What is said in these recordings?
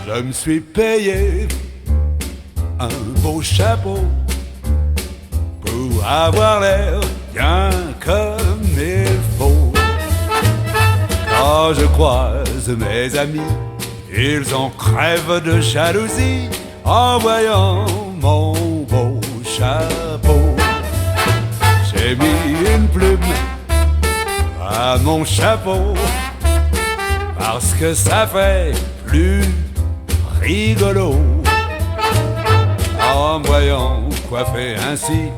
Je me suis payé un beau chapeau pour avoir l'air bien comme il faut. Quand je croise mes amis, ils en crèvent de jalousie en voyant mon beau chapeau. J'ai mis une plume à mon chapeau parce que ça fait plus rigolo. En me voyant coiffé ainsi,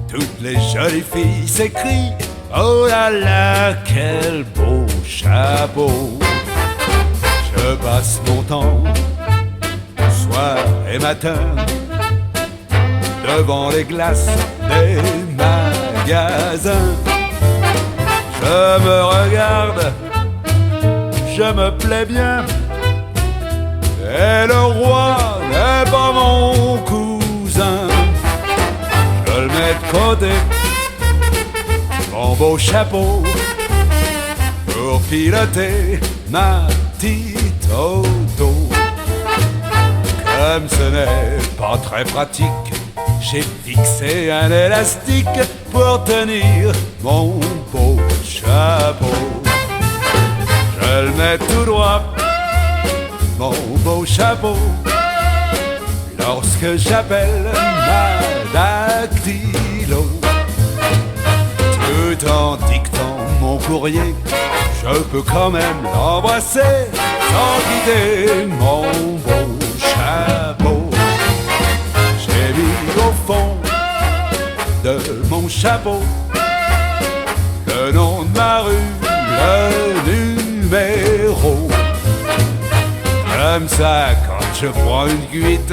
toutes les jolies filles s'écrient: oh là là, quel beau chapeau. Je passe mon temps, soir et matin, devant les glaces des magasins. Je me regarde, je me plais bien, et le roi n'est pas mon cousin. Je le mets de côté, mon beau chapeau, pour piloter ma petite auto. Comme ce n'est pas très pratique, j'ai fixé un élastique pour tenir mon beau chapeau. Je le mets tout droit, mon beau chapeau, lorsque j'appelle ma dactylo. Tout en dictant mon courrier, je peux quand même l'embrasser sans quitter mon beau chapeau. J'ai mis au fond de mon chapeau le nom de ma rue, le numéro. Comme ça, quand je prends une cuite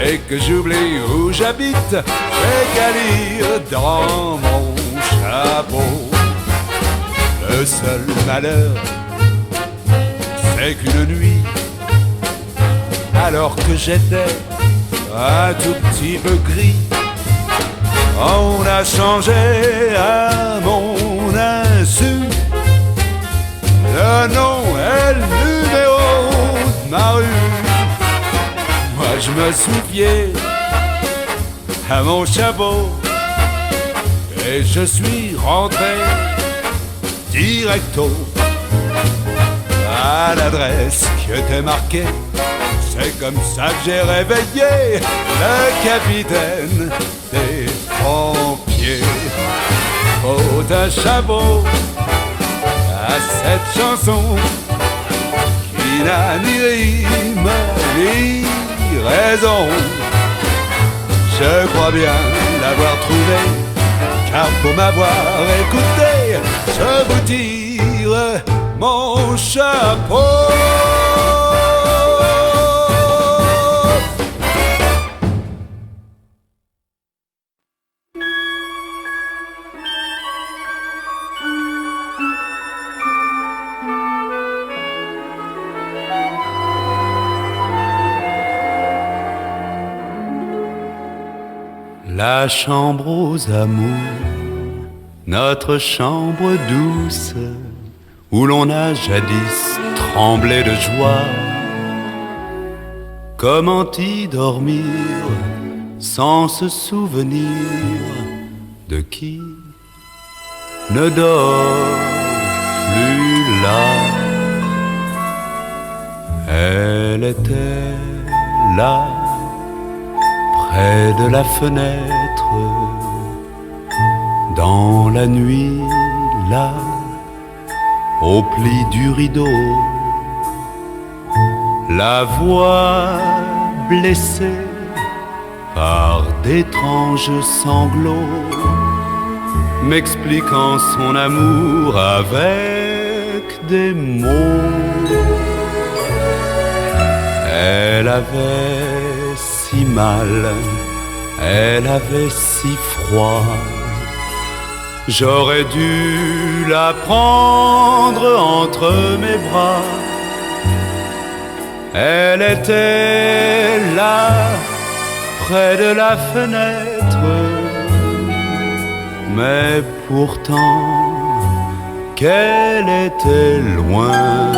et que j'oublie où j'habite, j'ai qu'à lire dans mon chapeau. Le seul malheur, c'est qu'une nuit, alors que j'étais un tout petit peu gris, on a changé à mon insu le nom et le numéro de ma rue. Moi je me suis fié à mon chapeau et je suis rentré directo à l'adresse qui était marquée. C'est comme ça que j'ai réveillé le capitaine des pompiers. Faut un chapeau à cette chanson qui n'a ni rime ni raison. Je crois bien l'avoir trouvé, car pour m'avoir écouté, je vous tire mon chapeau. La chambre aux amours, notre chambre douce, où l'on a jadis tremblé de joie. Comment y dormir sans se souvenir de qui ne dort plus là? Elle était là, près de la fenêtre, dans la nuit, là, au pli du rideau. La voix blessée par d'étranges sanglots, m'expliquant son amour avec des mots. Elle avait si mal, elle avait si froid. J'aurais dû la prendre entre mes bras. Elle était là, près de la fenêtre, mais pourtant qu'elle était loin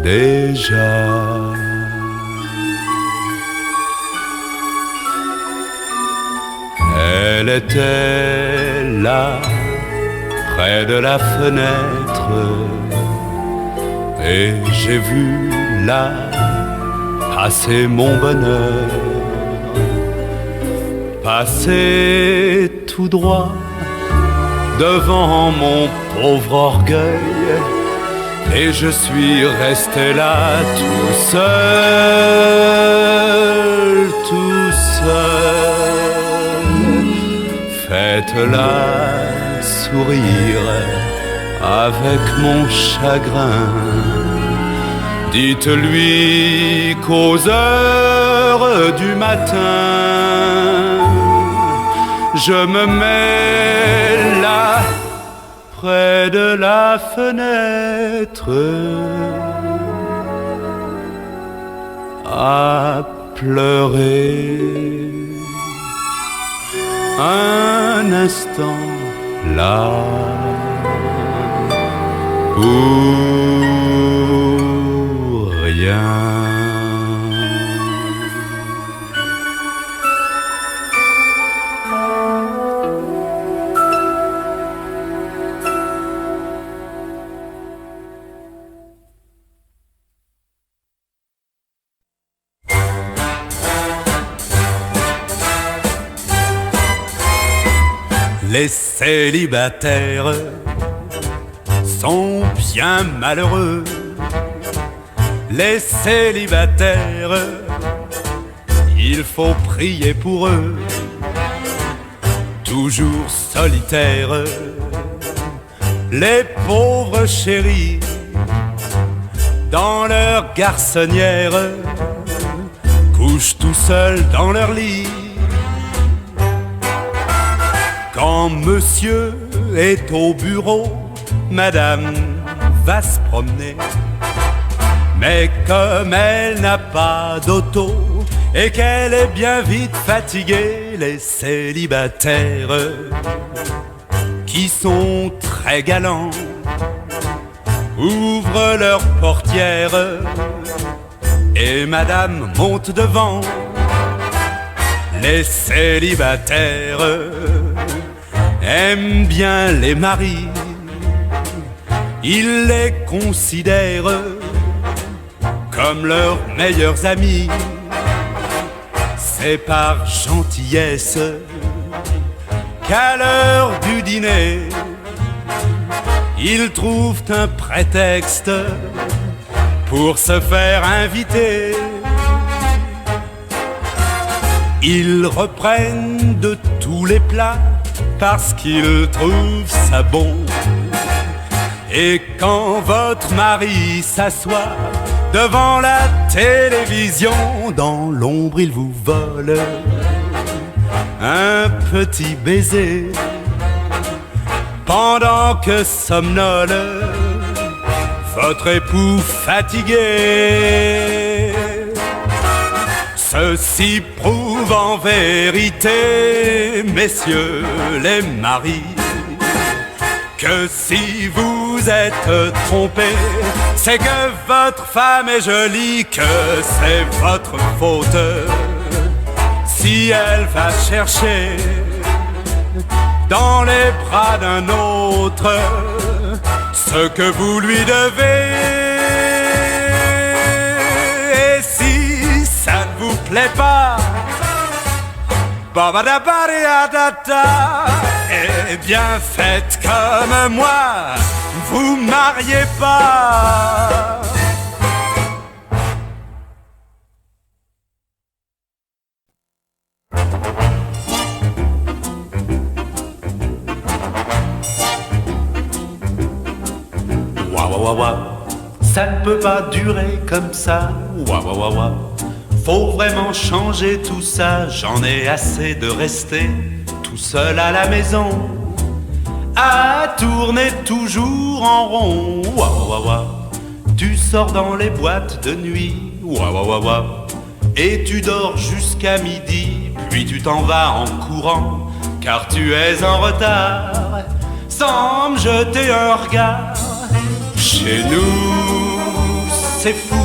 déjà. Elle était là, près de la fenêtre, et j'ai vu là passer mon bonheur, passer tout droit devant mon pauvre orgueil, et je suis resté là tout seul, tout seul. Faites-la sourire avec mon chagrin. Dites-lui qu'aux heures du matin, je me mets là, près de la fenêtre, à pleurer un instant là, pour rien. Les célibataires sont bien malheureux. Les célibataires, il faut prier pour eux. Toujours solitaires, les pauvres chéris, dans leur garçonnière, couchent tout seuls dans leur lit. Quand monsieur est au bureau, madame va se promener. Mais comme elle n'a pas d'auto et qu'elle est bien vite fatiguée, les célibataires, qui sont très galants, ouvrent leurs portières et madame monte devant. Les célibataires aiment bien les maris, ils les considèrent comme leurs meilleurs amis. C'est par gentillesse qu'à l'heure du dîner, ils trouvent un prétexte pour se faire inviter. Ils reprennent de tous les plats parce qu'ils trouvent ça bon. Et quand votre mari s'assoit devant la télévision, dans l'ombre il vous vole un petit baiser, pendant que somnole votre époux fatigué. Ceci prouve en vérité, messieurs les maris, que si vous êtes trompés, c'est que votre femme est jolie, que c'est votre faute si elle va chercher dans les bras d'un autre ce que vous lui devez. Et si ça ne vous plaît pas, eh bien faites comme moi, vous mariez pas. Ça ne peut pas durer comme ça. Faut vraiment changer tout ça. J'en ai assez de rester tout seul à la maison, à tourner toujours en rond. Tu sors dans les boîtes de nuit, et tu dors jusqu'à midi, puis tu t'en vas en courant, car tu es en retard, sans me jeter un regard. Chez nous, c'est fou,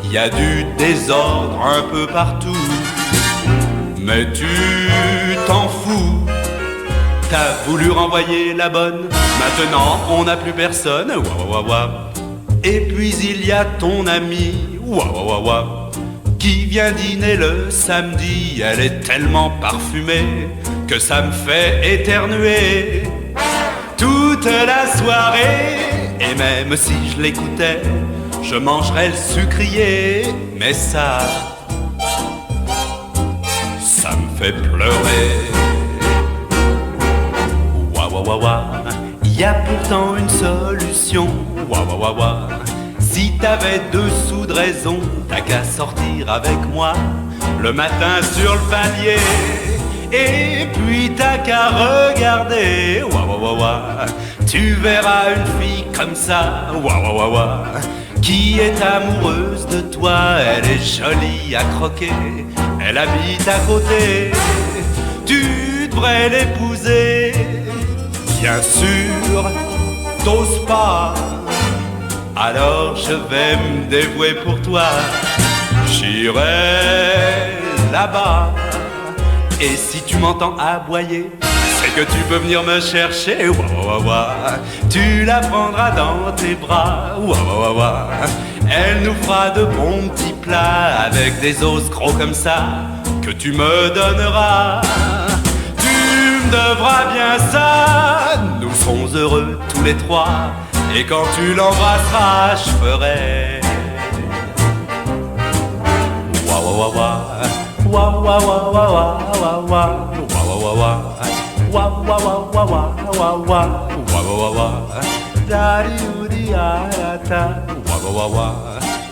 il y a du désordre un peu partout. mais tu t'en fous. T'as voulu renvoyer la bonne, maintenant on n'a plus personne. Ouah, ouah, ouah. Et puis il y a ton ami, ouah, ouah, ouah, qui vient dîner le samedi. Elle est tellement parfumée que ça me fait éternuer toute la soirée. Et même si je l'écoutais, je mangerais le sucrier. Mais ça me fait pleurer. Ouah, ouah, ouah, ouah. Y a pourtant une solution. Ouah, ouah, ouah, ouah. Si t'avais 2 sous de raison, t'as qu'à sortir avec moi le matin sur le palier. Et puis t'as qu'à regarder. Ouah, ouah, ouah, ouah. Tu verras une fille comme ça. Ouah, ouah, ouah, ouah, qui est amoureuse de toi. Elle est jolie à croquer, elle habite à côté. Tu devrais l'épouser. Bien sûr, t'oses pas, alors je vais me dévouer pour toi. J'irai là-bas, et si tu m'entends aboyer, c'est que tu peux venir me chercher. Ouah, ouah, ouah. Tu la prendras dans tes bras. Ouah, ouah, ouah. Elle nous fera de bons petits plats avec des os gros comme ça que tu me donneras. Tu me devras bien ça. Nous serons heureux tous les trois. Et quand tu l'embrasseras, je ferai Ouah, ouah, ouah, ouah. Ouah, ouah, ouah, ouah, ouah, ouah. Ouah, ouah, ouah. Wah wah wah wah wah wah wah wah wah wah daddy oody ta wah wah wah wah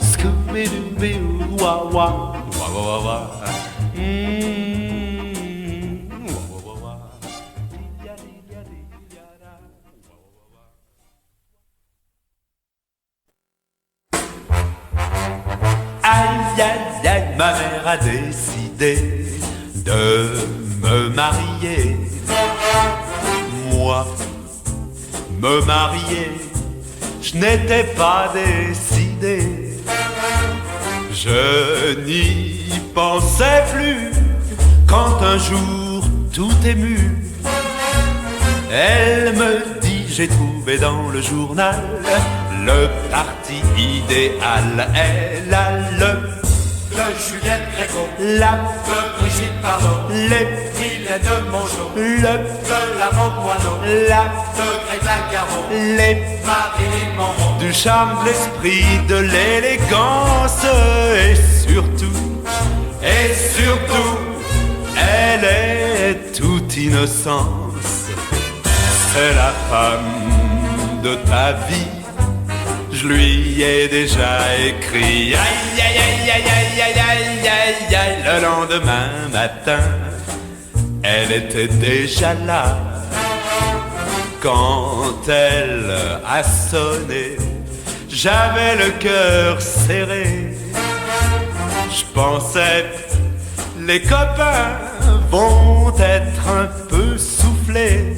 scooby doo wah wah wah wah wah wah wah wah wah. Aïe aïe aïe, ma mère a décidé de me marier. Moi, me marier, je n'étais pas décidé. Je n'y pensais plus quand un jour tout ému, elle me dit: j'ai trouvé dans le journal le parti idéal. Elle a le de Juliette Gréco, la de Brigitte Bardot, les filets de Mongeau, le de la Moineau, la de Greta Garbo, les Marilyn Monroe, du charme, de l'esprit, de l'élégance, et surtout, elle est toute innocence. C'est la femme de ta vie. Je lui ai déjà écrit. Aïe aïe aïe aïe aïe aïe aïe aïe aïe. Le lendemain matin, elle était déjà là. Quand elle a sonné, j'avais le cœur serré. Je pensais, les copains vont être un peu soufflés.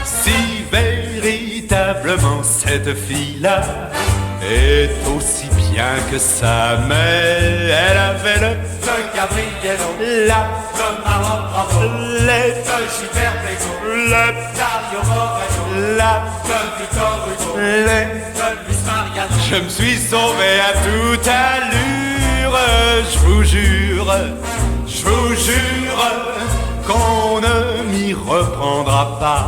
Si véritablement cette fille-là est aussi bien que ça, mais elle avait le de Gabriello, la de Marlon Brando, les de Gilbert Bécaud, le Dario Moreno, la de Victor Hugo, les de Luis Mariano. Je me suis sauvé à toute allure, je vous jure qu'on ne m'y reprendra pas.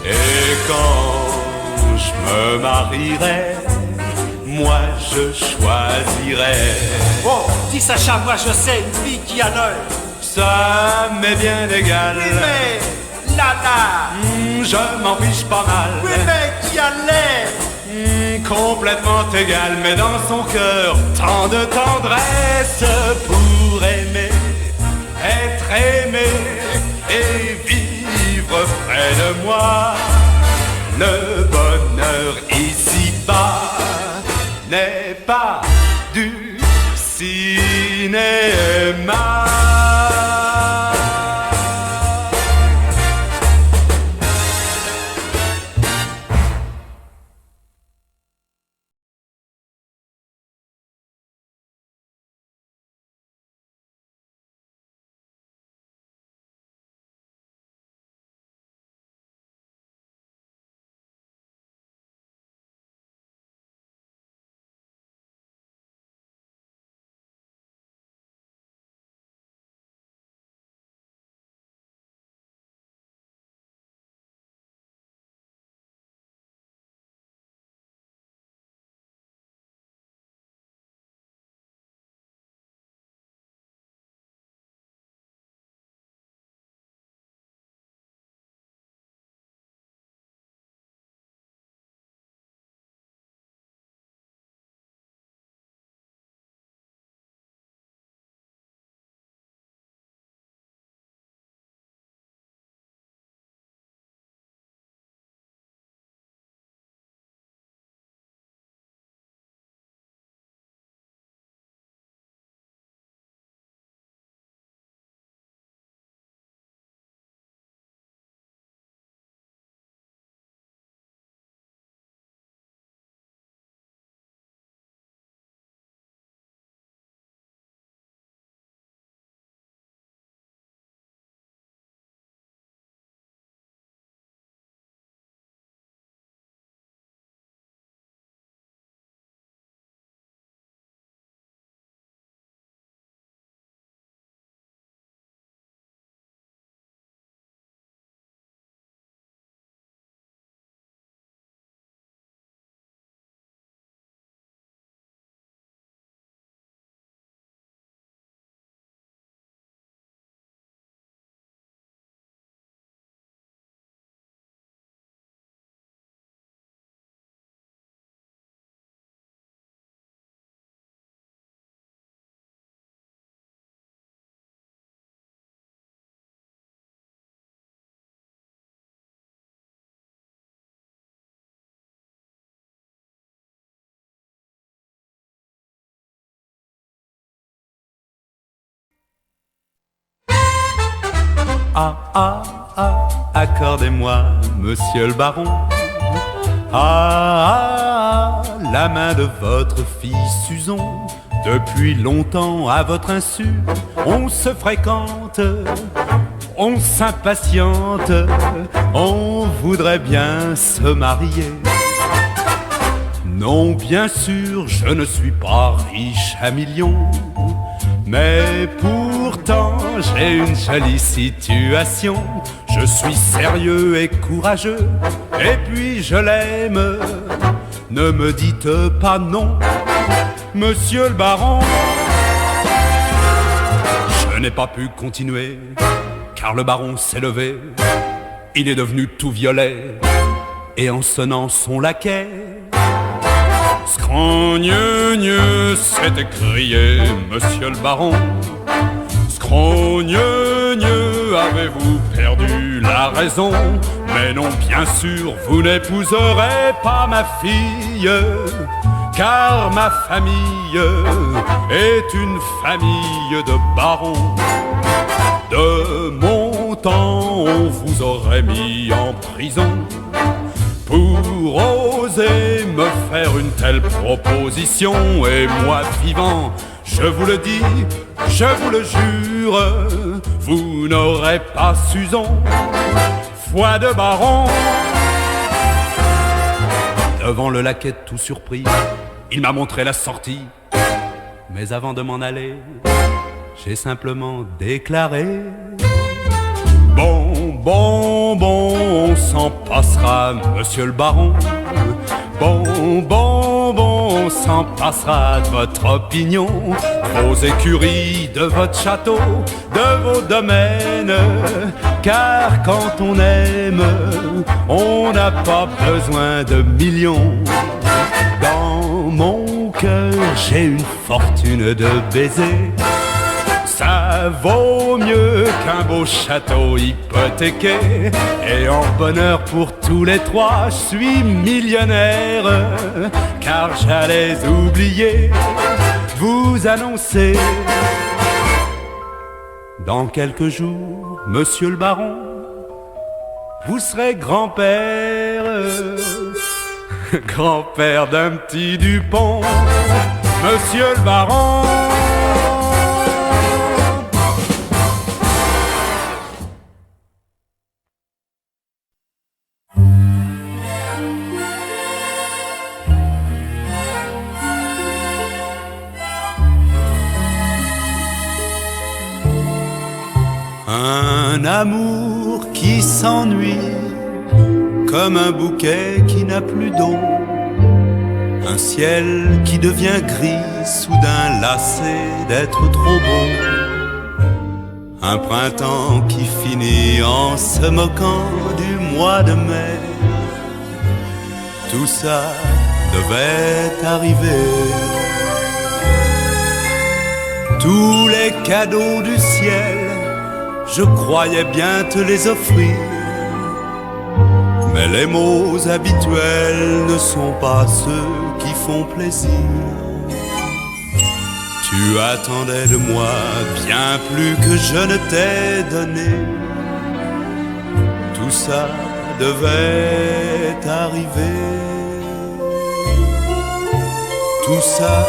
Et quand je me marierai, moi je choisirai. Oh, dis Sacha, moi je sais une fille qui a l'œil. Ça m'est bien égal. Oui, mais Lala. Je m'en fiche pas mal. Oui, mais qui a l'air complètement égal, mais dans son cœur tant de tendresse pour aimer, être aimé et vivre près de moi. Le bonheur ici-bas n'est pas du cinéma. Ah, ah, ah, accordez-moi, monsieur le baron. Ah, ah, la main de votre fille Suzon. Depuis longtemps, à votre insu, on se fréquente, on s'impatiente, on voudrait bien se marier. Non, bien sûr, je ne suis pas riche à millions, mais pourtant j'ai une jolie situation. Je suis sérieux et courageux, et puis je l'aime. Ne me dites pas non, monsieur le baron. Je n'ai pas pu continuer, car le baron s'est levé. Il est devenu tout violet, et en sonnant son laquais, scrogneux, s'est écrié monsieur le baron. Scrogneux, avez-vous perdu la raison? Mais non, bien sûr, vous n'épouserez pas ma fille, car ma famille est une famille de barons. De mon temps, on vous aurait mis en prison pour oser me faire une telle proposition. Et moi vivant, je vous le dis, je vous le jure, vous n'aurez pas Suzon, foi de baron. Devant le laquais tout surpris, il m'a montré la sortie. Mais avant de m'en aller, j'ai simplement déclaré: bon, bon, bon, on s'en passera, monsieur le baron. Bon, bon, bon, on s'en passera de votre opinion, vos écuries, de votre château, de vos domaines. Car quand on aime, on n'a pas besoin de millions. Dans mon cœur, j'ai une fortune de baisers. Ça vaut mieux qu'un beau château hypothéqué. Et en bonheur pour tous les trois, je suis millionnaire. Car j'allais oublier de vous annoncer: dans quelques jours, monsieur le baron, vous serez grand-père. Grand-père d'un petit Dupont, monsieur le baron. Un amour qui s'ennuie, comme un bouquet qui n'a plus d'eau, un ciel qui devient gris, soudain lassé d'être trop beau, un printemps qui finit en se moquant du mois de mai. Tout ça devait arriver. Tous les cadeaux du ciel, je croyais bien te les offrir, mais les mots habituels ne sont pas ceux qui font plaisir. Tu attendais de moi bien plus que je ne t'ai donné. Tout ça devait arriver. Tout ça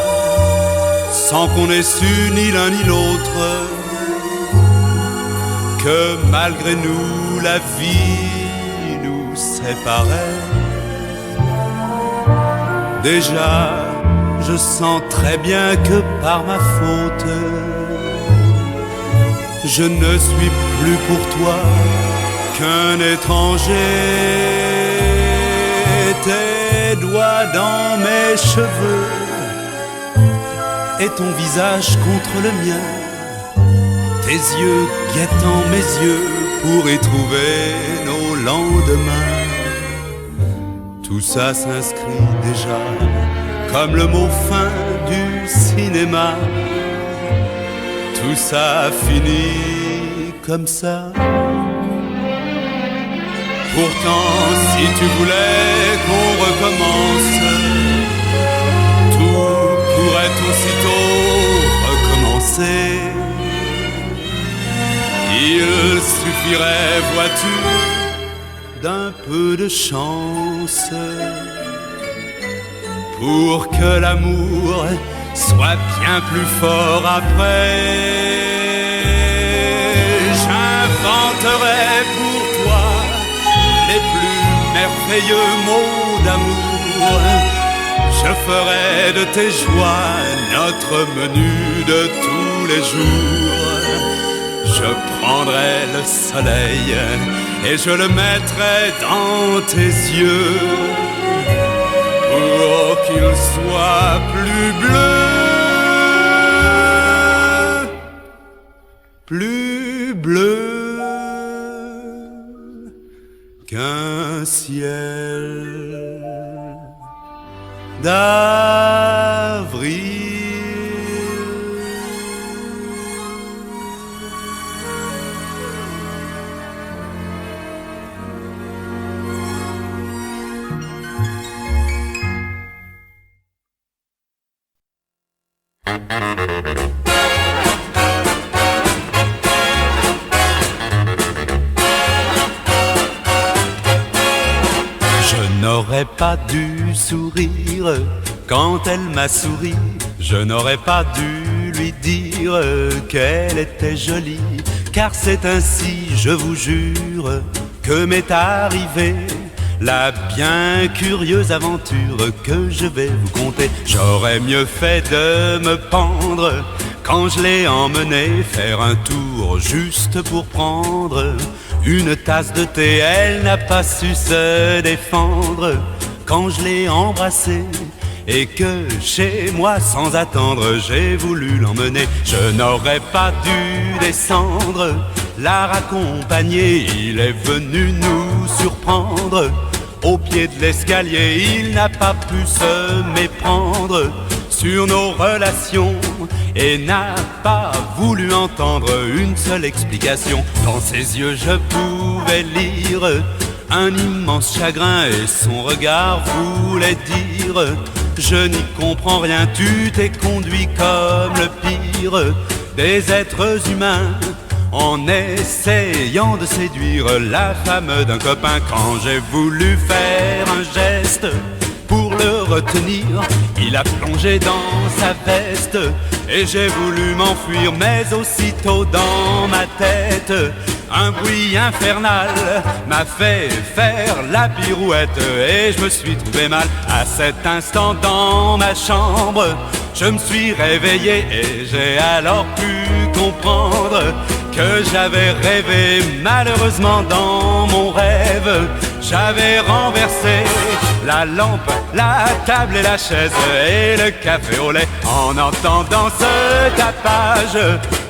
sans qu'on ait su ni l'un ni l'autre que malgré nous la vie nous séparait. Déjà, je sens très bien que par ma faute, je ne suis plus pour toi qu'un étranger. Tes doigts dans mes cheveux et ton visage contre le mien, tes yeux guettant mes yeux pour y trouver nos lendemains. Tout ça s'inscrit déjà comme le mot fin du cinéma. Tout ça finit comme ça. Pourtant, si tu voulais qu'on recommence, tout pourrait aussitôt recommencer. Il suffirait, vois-tu, d'un peu de chance pour que l'amour soit bien plus fort après. J'inventerai pour toi les plus merveilleux mots d'amour. Je ferai de tes joies notre menu de tous les jours. Je prendrai le soleil et je le mettrai dans tes yeux pour qu'il soit plus bleu, plus bleu qu'un ciel d'avril. Je n'aurais pas dû sourire quand elle m'a souri. Je n'aurais pas dû lui dire qu'elle était jolie. Car c'est ainsi, je vous jure, que m'est arrivée la bien curieuse aventure que je vais vous conter. J'aurais mieux fait de me pendre quand je l'ai emmenée faire un tour juste pour prendre une tasse de thé. Elle n'a pas su se défendre quand je l'ai embrassée et que chez moi sans attendre j'ai voulu l'emmener. Je n'aurais pas dû descendre, la raccompagner. Il est venu nous surprendre au pied de l'escalier. Il n'a pas pu se méprendre sur nos relations et n'a pas voulu entendre une seule explication. Dans ses yeux je pouvais lire un immense chagrin et son regard voulait dire: je n'y comprends rien, tu t'es conduit comme le pire des êtres humains en essayant de séduire la femme d'un copain. Quand j'ai voulu faire un geste pour le retenir, il a plongé dans sa veste et j'ai voulu m'enfuir. Mais aussitôt dans ma tête, un bruit infernal m'a fait faire la pirouette et je me suis trouvé mal. À cet instant dans ma chambre, je me suis réveillé et j'ai alors pu comprendre que j'avais rêvé. Malheureusement dans mon rêve, j'avais renversé la lampe, la table et la chaise et le café au lait. En entendant ce tapage,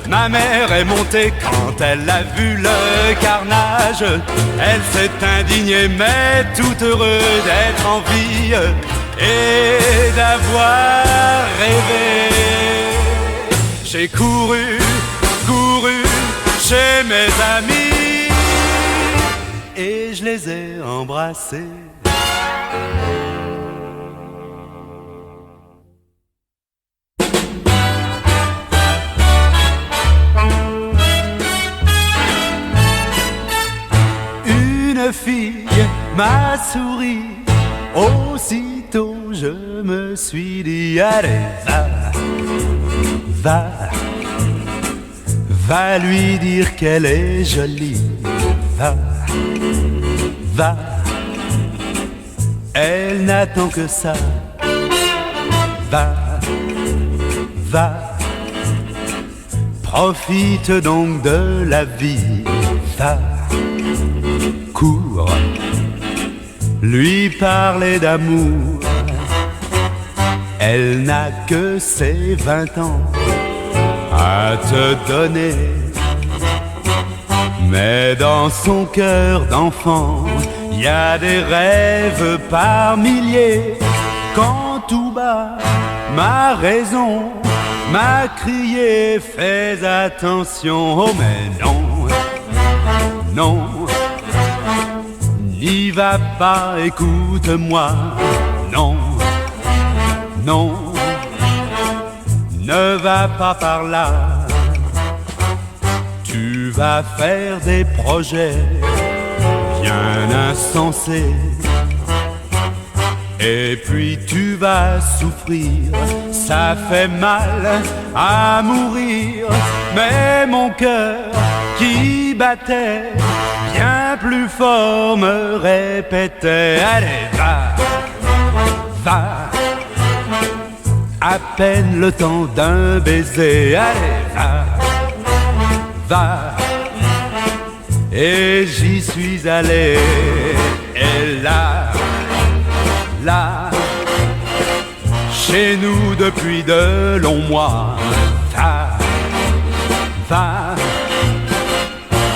ma mère est montée quand elle a vu le carnage. Elle s'est indignée mais tout heureux d'être en vie et d'avoir rêvé. J'ai couru chez mes amis et je les ai embrassés. Une fille m'a souri, aussitôt je me suis dit: allez, va lui dire qu'elle est jolie. Va, elle n'attend que ça. Va, profite donc de la vie. Va, cours, lui parler d'amour. Elle n'a que ses 20 ans à te donner, mais dans son cœur d'enfant, il y a des rêves par milliers. Quand tout bas, ma raison m'a crié: fais attention. Oh mais non, n'y va pas, écoute-moi. Non, ne va pas par là. Tu vas faire des projets bien insensés. Et puis tu vas souffrir, ça fait mal à mourir. Mais mon cœur qui battait bien plus fort me répétait: allez, va, va, à peine le temps d'un baiser. Allez, va, va. Et j'y suis allé, et là, chez nous depuis de longs mois. Va,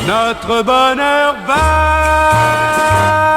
notre bonheur va.